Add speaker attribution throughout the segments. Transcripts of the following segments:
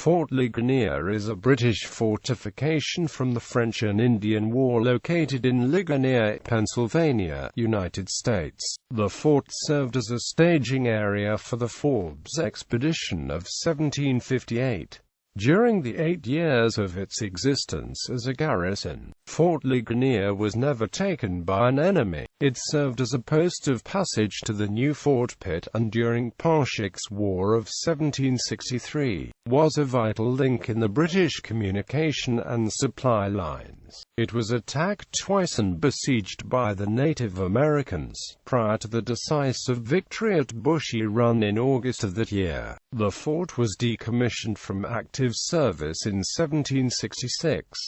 Speaker 1: Fort Ligonier is a British fortification from the French and Indian War located in Ligonier, Pennsylvania, United States. The fort served as a staging area for the Forbes expedition of 1758. During the 8 years of its existence as a garrison, Fort Ligonier was never taken by an enemy. It served as a post of passage to the new Fort Pitt, and during Pontiac's War of 1763, was a vital link in the British communication and supply lines. It was attacked twice and besieged by the Native Americans, prior to the decisive victory at Bushy Run in August of that year. The fort was decommissioned from active service in 1766.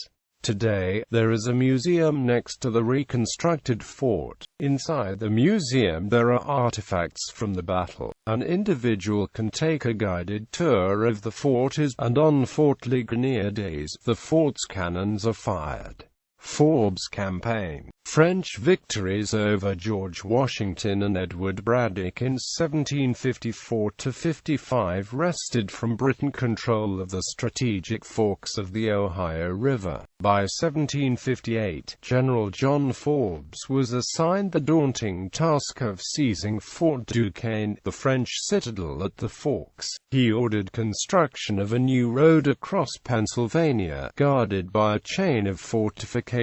Speaker 1: Today, there is a museum next to the reconstructed fort. Inside the museum there are artifacts from the battle. An individual can take a guided tour of the fort and on Fort Ligonier days, the fort's cannons are fired. Forbes campaign. French victories over George Washington and Edward Braddock in 1754–55 wrested from Britain control of the strategic forks of the Ohio River. By 1758, General John Forbes was assigned the daunting task of seizing Fort Duquesne, the French citadel at the forks. He ordered construction of a new road across Pennsylvania, guarded by a chain of fortifications,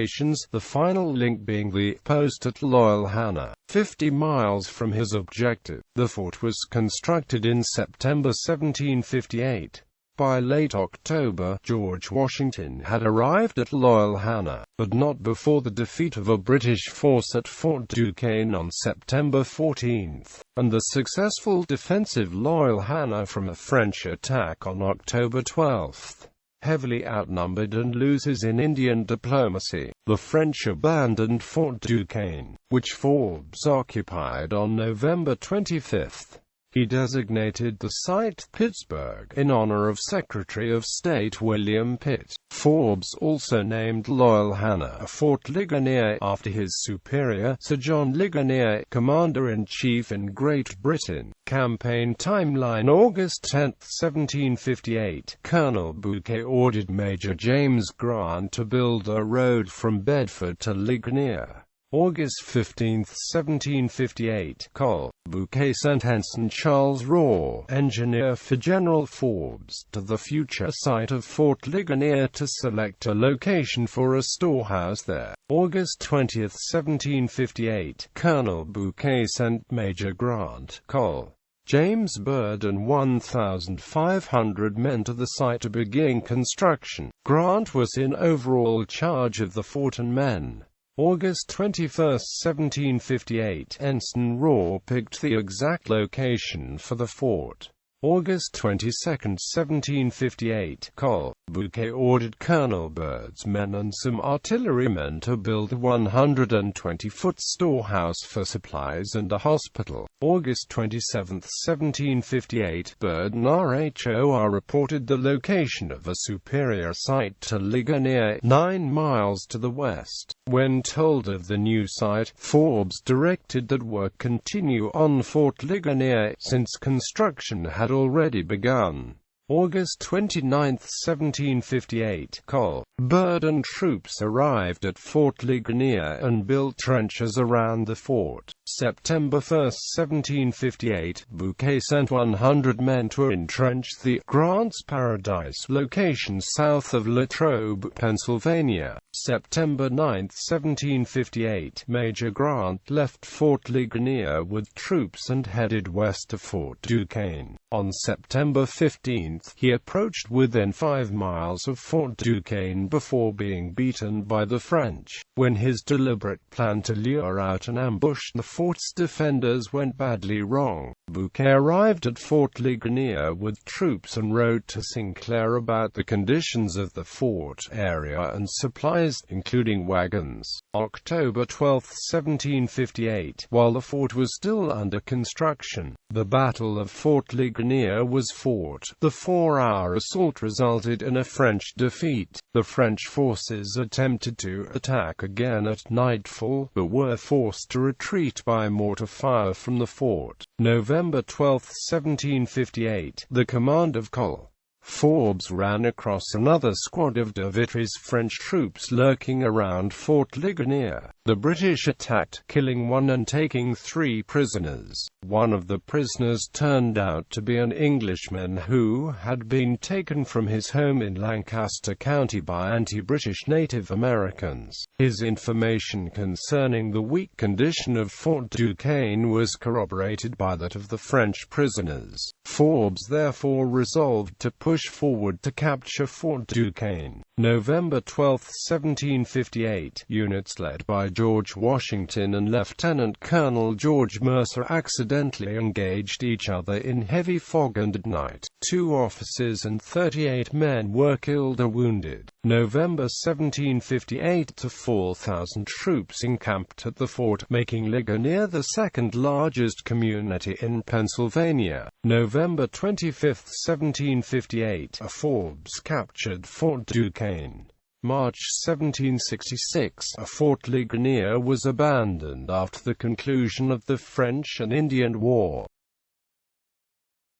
Speaker 1: the final link being the post at Loyalhanna, 50 miles from his objective. The fort was constructed in September 1758. By late October, George Washington had arrived at Loyalhanna, but not before the defeat of a British force at Fort Duquesne on September 14, and the successful defensive Loyalhanna from a French attack on October 12. Heavily outnumbered and losers in Indian diplomacy, the French abandoned Fort Duquesne, which Forbes occupied on November 25. He designated the site Pittsburgh in honor of Secretary of State William Pitt. Forbes also named Loyalhanna Fort Ligonier after his superior, Sir John Ligonier, Commander-in-Chief in Great Britain. Campaign timeline: August 10, 1758, Colonel Bouquet ordered Major James Grant to build a road from Bedford to Ligonier. August 15, 1758, Col. Bouquet sent Ensign Charles Raw, engineer for General Forbes, to the future site of Fort Ligonier to select a location for a storehouse there. August 20, 1758, Colonel Bouquet sent Major Grant, Col. James Byrd and 1,500 men to the site to begin construction. Grant was in overall charge of the fort and men. August 21, 1758, Ensign Raw picked the exact location for the fort. August 22, 1758, Col. Bouquet ordered Colonel Byrd's men and some artillerymen to build a 120-foot storehouse for supplies and a hospital. August 27, 1758, Byrd and RHOR reported the location of a superior site to Ligonier, 9 miles to the west. When told of the new site, Forbes directed that work continue on Fort Ligonier, since construction had already begun. August 29, 1758, Col. Byrd and troops arrived at Fort Ligonier and built trenches around the fort. September 1, 1758, Bouquet sent 100 men to entrench the Grant's Paradise location south of Latrobe, Pennsylvania. September 9, 1758, Major Grant left Fort Ligonier with troops and headed west to Fort Duquesne. On September 15, he approached within 5 miles of Fort Duquesne before being beaten by the French. When his deliberate plan to lure out and ambush the fort's defenders went badly wrong, Bouquet arrived at Fort Ligonier with troops and wrote to Sinclair about the conditions of the fort area and supplies, including wagons. October 12, 1758, while the fort was still under construction, the Battle of Fort Ligonier was fought. The 4-hour assault resulted in a French defeat. The French forces attempted to attack again at nightfall, but were forced to retreat by mortar fire from the fort. November 12, 1758, the command of Col. Forbes ran across another squad of de Vitry's French troops lurking around Fort Ligonier. The British attacked, killing 1 and taking 3 prisoners. One of the prisoners turned out to be an Englishman who had been taken from his home in Lancaster County by anti-British Native Americans. His information concerning the weak condition of Fort Duquesne was corroborated by that of the French prisoners. Forbes therefore resolved to push forward to capture Fort Duquesne. November 12, 1758, units led by George Washington and Lieutenant Colonel George Mercer accidentally engaged each other in heavy fog, and at night, 2 officers and 38 men were killed or wounded. November 1758 to 4,000 troops encamped at the fort, making Ligonier the second largest community in Pennsylvania. November 25, 1758, Forbes captured Fort Duquesne. March 1766, Fort Ligonier was abandoned after the conclusion of the French and Indian War.